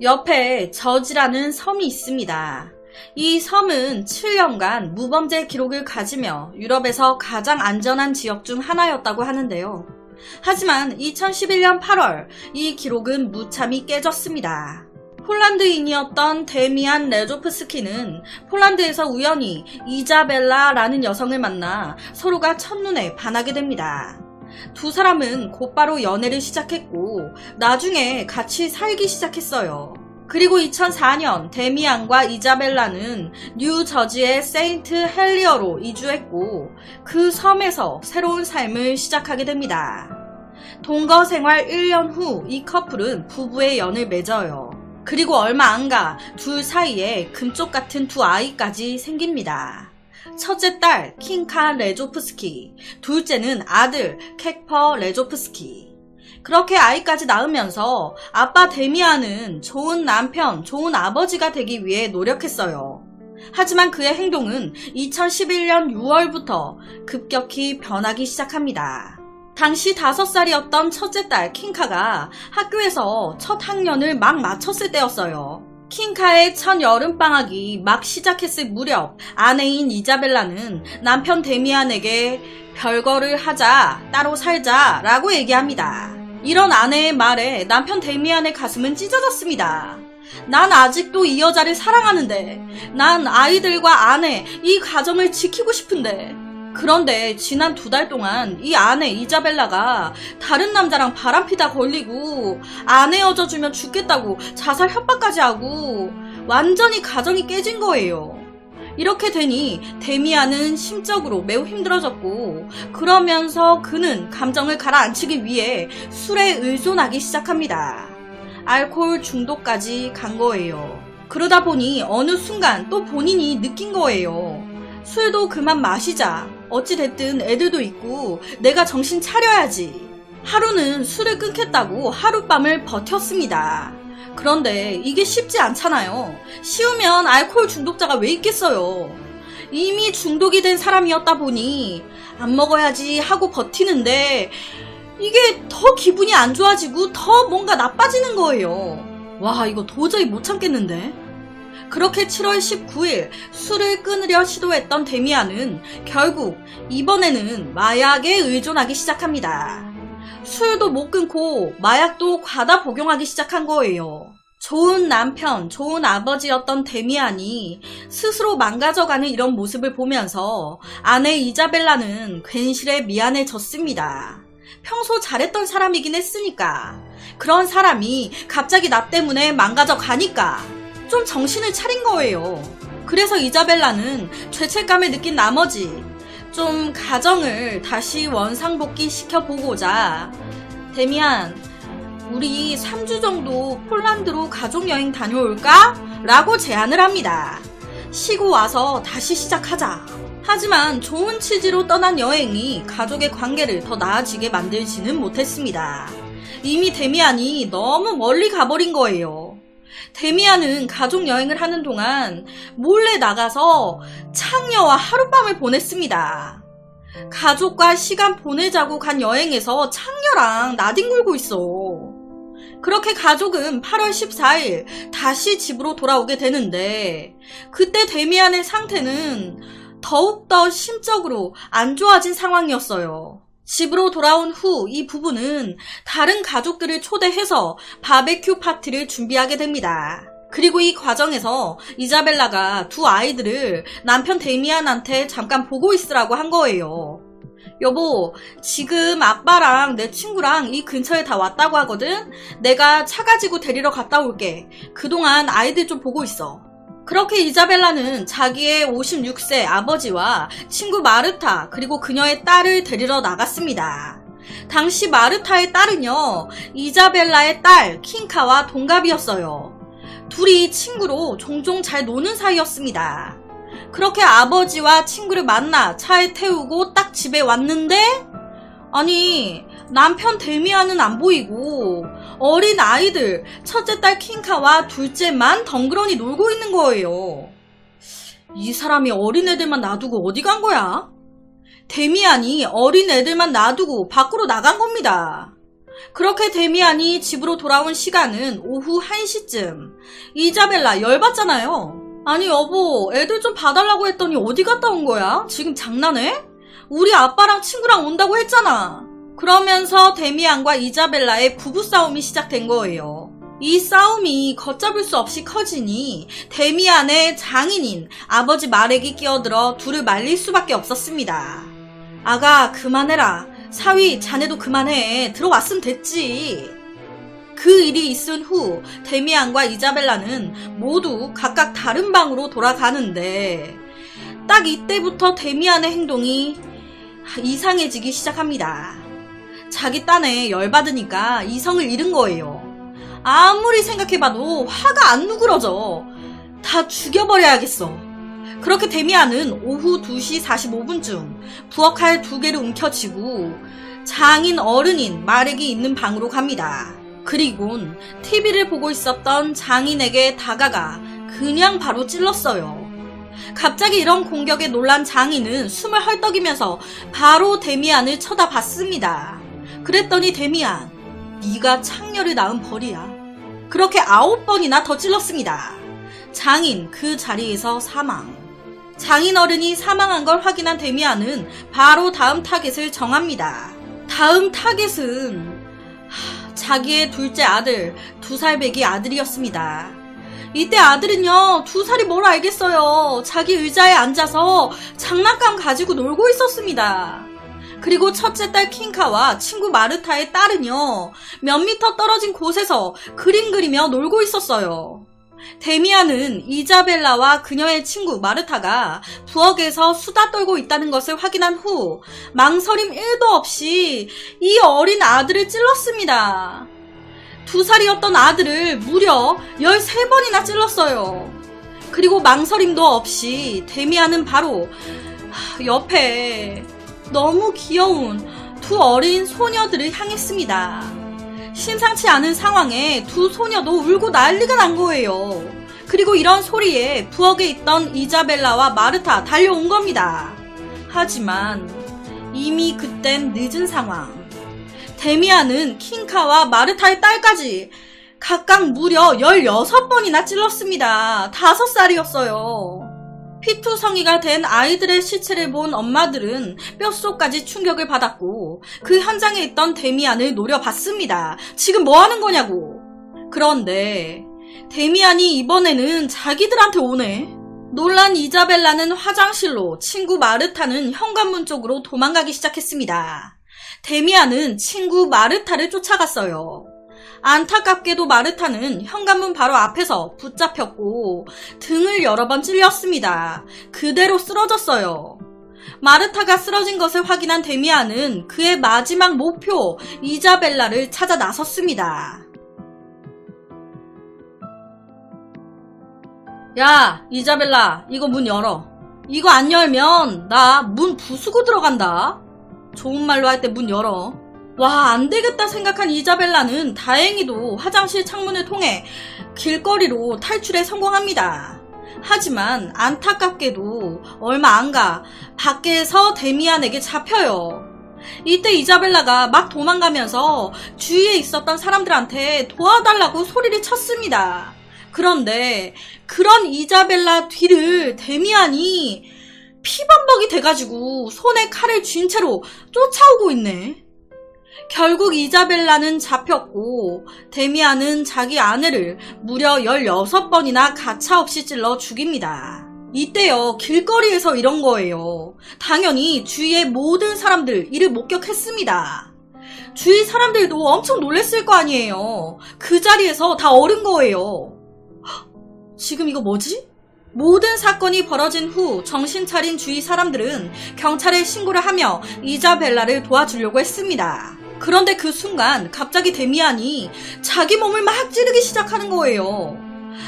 옆에 저지라는 섬이 있습니다. 이 섬은 7년간 무범죄 기록을 가지며 유럽에서 가장 안전한 지역 중 하나였다고 하는데요. 하지만 2011년 8월 이 기록은 무참히 깨졌습니다. 폴란드인이었던 데미안 레조프스키는 폴란드에서 우연히 이자벨라라는 여성을 만나 서로가 첫눈에 반하게 됩니다. 두 사람은 곧바로 연애를 시작했고 나중에 같이 살기 시작했어요. 그리고 2004년 데미안과 이자벨라는 뉴저지의 세인트 헬리어로 이주했고 그 섬에서 새로운 삶을 시작하게 됩니다. 동거 생활 1년 후 이 커플은 부부의 연을 맺어요. 그리고 얼마 안 가 둘 사이에 금쪽 같은 두 아이까지 생깁니다. 첫째 딸 킹카 레조프스키, 둘째는 아들 캑퍼 레조프스키. 그렇게 아이까지 낳으면서 아빠 데미안은 좋은 남편, 좋은 아버지가 되기 위해 노력했어요. 하지만 그의 행동은 2011년 6월부터 급격히 변하기 시작합니다. 당시 5살이었던 첫째 딸 킹카가 학교에서 첫 학년을 막 마쳤을 때였어요. 킹카의 첫 여름방학이 막 시작했을 무렵 아내인 이자벨라는 남편 데미안에게 별거를 하자, 따로 살자 라고 얘기합니다. 이런 아내의 말에 남편 데미안의 가슴은 찢어졌습니다. 난 아직도 이 여자를 사랑하는데, 난 아이들과 아내, 이 가정을 지키고 싶은데. 그런데 지난 2달 동안 이 아내 이자벨라가 다른 남자랑 바람피다 걸리고 안 헤어져주면 죽겠다고 자살 협박까지 하고 완전히 가정이 깨진 거예요. 이렇게 되니 데미안은 심적으로 매우 힘들어졌고 그러면서 그는 감정을 가라앉히기 위해 술에 의존하기 시작합니다. 알코올 중독까지 간 거예요. 그러다 보니 어느 순간 또 본인이 느낀 거예요. 술도 그만 마시자. 어찌됐든 애들도 있고 내가 정신 차려야지. 하루는 술을 끊겠다고 하룻밤을 버텼습니다. 그런데 이게 쉽지 않잖아요. 쉬우면 알코올 중독자가 왜 있겠어요. 이미 중독이 된 사람이었다 보니 안 먹어야지 하고 버티는데 이게 더 기분이 안 좋아지고 더 뭔가 나빠지는 거예요. 와, 이거 도저히 못 참겠는데. 그렇게 7월 19일 술을 끊으려 시도했던 데미안은 결국 이번에는 마약에 의존하기 시작합니다. 술도 못 끊고 마약도 과다 복용하기 시작한 거예요. 좋은 남편, 좋은 아버지였던 데미안이 스스로 망가져가는 이런 모습을 보면서 아내 이자벨라는 괜시레 미안해졌습니다. 평소 잘했던 사람이긴 했으니까. 그런 사람이 갑자기 나 때문에 망가져 가니까 좀 정신을 차린 거예요. 그래서 이자벨라는 죄책감을 느낀 나머지 좀 가정을 다시 원상복귀 시켜보고자 데미안, 우리 3주 정도 폴란드로 가족여행 다녀올까? 라고 제안을 합니다. 쉬고 와서 다시 시작하자. 하지만 좋은 취지로 떠난 여행이 가족의 관계를 더 나아지게 만들지는 못했습니다. 이미 데미안이 너무 멀리 가버린 거예요. 데미안은 가족여행을 하는 동안 몰래 나가서 창녀와 하룻밤을 보냈습니다. 가족과 시간 보내자고 간 여행에서 창녀랑 나뒹굴고 있어. 그렇게 가족은 8월 14일 다시 집으로 돌아오게 되는데 그때 데미안의 상태는 더욱더 심적으로 안 좋아진 상황이었어요. 집으로 돌아온 후 이 부부는 다른 가족들을 초대해서 바베큐 파티를 준비하게 됩니다. 그리고 이 과정에서 이자벨라가 두 아이들을 남편 데미안한테 잠깐 보고 있으라고 한 거예요. 여보, 지금 아빠랑 내 친구랑 이 근처에 다 왔다고 하거든? 내가 차 가지고 데리러 갔다 올게. 그동안 아이들 좀 보고 있어. 그렇게 이자벨라는 자기의 56세 아버지와 친구 마르타 그리고 그녀의 딸을 데리러 나갔습니다. 당시 마르타의 딸은요, 이자벨라의 딸 킹카와 동갑이었어요. 둘이 친구로 종종 잘 노는 사이였습니다. 그렇게 아버지와 친구를 만나 차에 태우고 딱 집에 왔는데 아니, 남편 데미안은 안 보이고 어린 아이들, 첫째 딸 킹카와 둘째만 덩그러니 놀고 있는 거예요. 이 사람이 어린 애들만 놔두고 어디 간 거야? 데미안이 어린 애들만 놔두고 밖으로 나간 겁니다. 그렇게 데미안이 집으로 돌아온 시간은 오후 1시쯤. 이자벨라 열받잖아요. 아니 여보, 애들 좀 봐달라고 했더니 어디 갔다 온 거야? 지금 장난해? 우리 아빠랑 친구랑 온다고 했잖아. 그러면서 데미안과 이자벨라의 부부싸움이 시작된 거예요. 이 싸움이 걷잡을 수 없이 커지니 데미안의 장인인 아버지 마렉이 끼어들어 둘을 말릴 수밖에 없었습니다. 아가, 그만해라. 사위, 자네도 그만해. 들어왔으면 됐지. 그 일이 있은 후 데미안과 이자벨라는 모두 각각 다른 방으로 돌아가는데 딱 이때부터 데미안의 행동이 이상해지기 시작합니다. 자기 딴에 열받으니까 이성을 잃은 거예요. 아무리 생각해봐도 화가 안 누그러져. 다 죽여버려야겠어. 그렇게 데미안은 오후 2시 45분쯤 부엌칼 2개를 움켜쥐고 장인 어른인 마렉이 있는 방으로 갑니다. 그리곤 TV를 보고 있었던 장인에게 다가가 그냥 바로 찔렀어요. 갑자기 이런 공격에 놀란 장인은 숨을 헐떡이면서 바로 데미안을 쳐다봤습니다. 그랬더니 데미안, 네가 창녀를 낳은 벌이야. 그렇게 9번이나 더 찔렀습니다. 장인 그 자리에서 사망. 장인 어른이 사망한 걸 확인한 데미안은 바로 다음 타겟을 정합니다. 다음 타겟은 자기의 둘째 아들, 2살 배기 아들이었습니다. 이때 아들은요, 2살이 뭘 알겠어요. 자기 의자에 앉아서 장난감 가지고 놀고 있었습니다. 그리고 첫째 딸 킹카와 친구 마르타의 딸은요, 몇 미터 떨어진 곳에서 그림 그리며 놀고 있었어요. 데미안은 이자벨라와 그녀의 친구 마르타가 부엌에서 수다 떨고 있다는 것을 확인한 후 망설임 1도 없이 이 어린 아들을 찔렀습니다. 2살이었던 아들을 무려 13번이나 찔렀어요. 그리고 망설임도 없이 데미안은 바로 옆에 너무 귀여운 2 어린 소녀들을 향했습니다. 심상치 않은 상황에 2 소녀도 울고 난리가 난 거예요. 그리고 이런 소리에 부엌에 있던 이자벨라와 마르타 달려온 겁니다. 하지만 이미 그땐 늦은 상황. 데미안은 킹카와 마르타의 딸까지 각각 무려 16번이나 찔렀습니다. 5살이었어요. 피투성이가 된 아이들의 시체를 본 엄마들은 뼛속까지 충격을 받았고 그 현장에 있던 데미안을 노려봤습니다. 지금 뭐 하는 거냐고. 그런데 데미안이 이번에는 자기들한테 오네. 놀란 이자벨라는 화장실로, 친구 마르타는 현관문 쪽으로 도망가기 시작했습니다. 데미안은 친구 마르타를 쫓아갔어요. 안타깝게도 마르타는 현관문 바로 앞에서 붙잡혔고 등을 여러 번 찔렸습니다. 그대로 쓰러졌어요. 마르타가 쓰러진 것을 확인한 데미안은 그의 마지막 목표 이자벨라를 찾아 나섰습니다. 야, 이자벨라, 이거 문 열어. 이거 안 열면 나 문 부수고 들어간다. 좋은 말로 할 때 문 열어. 와, 안되겠다 생각한 이자벨라는 다행히도 화장실 창문을 통해 길거리로 탈출에 성공합니다. 하지만 안타깝게도 얼마 안 가 밖에서 데미안에게 잡혀요. 이때 이자벨라가 막 도망가면서 주위에 있었던 사람들한테 도와달라고 소리를 쳤습니다. 그런데 그런 이자벨라 뒤를 데미안이 피범벅이 돼가지고 손에 칼을 쥔 채로 쫓아오고 있네. 결국 이자벨라는 잡혔고 데미안은 자기 아내를 무려 16번이나 가차없이 찔러 죽입니다. 이때요, 길거리에서 이런 거예요. 당연히 주위의 모든 사람들 이를 목격했습니다. 주위 사람들도 엄청 놀랬을 거 아니에요. 그 자리에서 다 얼은 거예요. 지금 이거 뭐지? 모든 사건이 벌어진 후 정신 차린 주위 사람들은 경찰에 신고를 하며 이자벨라를 도와주려고 했습니다. 그런데 그 순간 갑자기 데미안이 자기 몸을 막 찌르기 시작하는 거예요.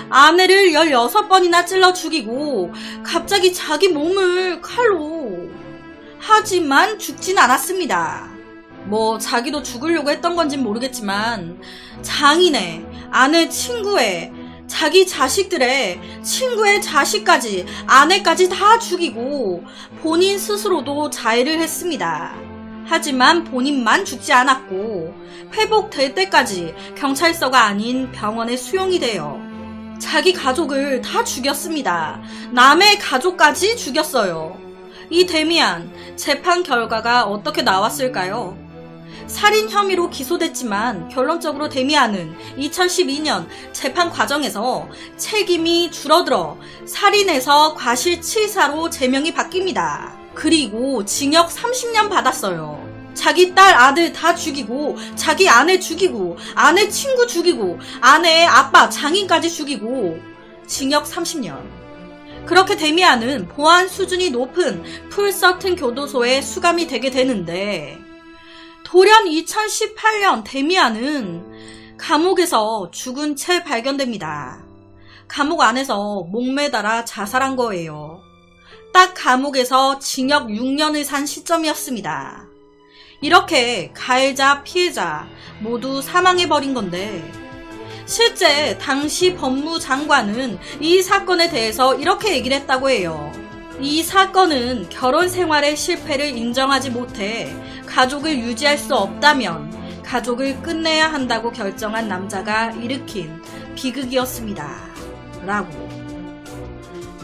아내를 16번이나 찔러 죽이고 갑자기 자기 몸을 칼로. 하지만 죽진 않았습니다. 뭐 자기도 죽으려고 했던 건진 모르겠지만 장인의, 아내 친구의, 자기 자식들의, 친구의 자식까지, 아내까지 다 죽이고 본인 스스로도 자해를 했습니다. 하지만 본인만 죽지 않았고 회복될 때까지 경찰서가 아닌 병원에 수용이 돼요. 자기 가족을 다 죽였습니다. 남의 가족까지 죽였어요. 이 데미안, 재판 결과가 어떻게 나왔을까요? 살인 혐의로 기소됐지만 결론적으로 데미안은 2012년 재판 과정에서 책임이 줄어들어 살인에서 과실치사로 제명이 바뀝니다. 그리고 징역 30년 받았어요. 자기 딸, 아들 다 죽이고, 자기 아내 죽이고, 아내 친구 죽이고, 아내의 아빠, 장인까지 죽이고, 징역 30년. 그렇게 데미안은 보안 수준이 높은 풀서튼 교도소에 수감이 되게 되는데, 돌연 2018년 데미안은 감옥에서 죽은 채 발견됩니다. 감옥 안에서 목매달아 자살한 거예요. 딱 감옥에서 징역 6년을 산 시점이었습니다. 이렇게 가해자, 피해자 모두 사망해버린 건데, 실제 당시 법무장관은 이 사건에 대해서 이렇게 얘기를 했다고 해요. 이 사건은 결혼 생활의 실패를 인정하지 못해 가족을 유지할 수 없다면 가족을 끝내야 한다고 결정한 남자가 일으킨 비극이었습니다. 라고.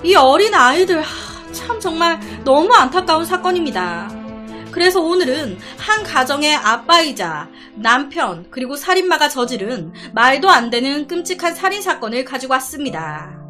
이 어린 아이들, 참 정말 너무 안타까운 사건입니다. 그래서 오늘은 한 가정의 아빠이자 남편 그리고 살인마가 저지른 말도 안 되는 끔찍한 살인사건을 가지고 왔습니다.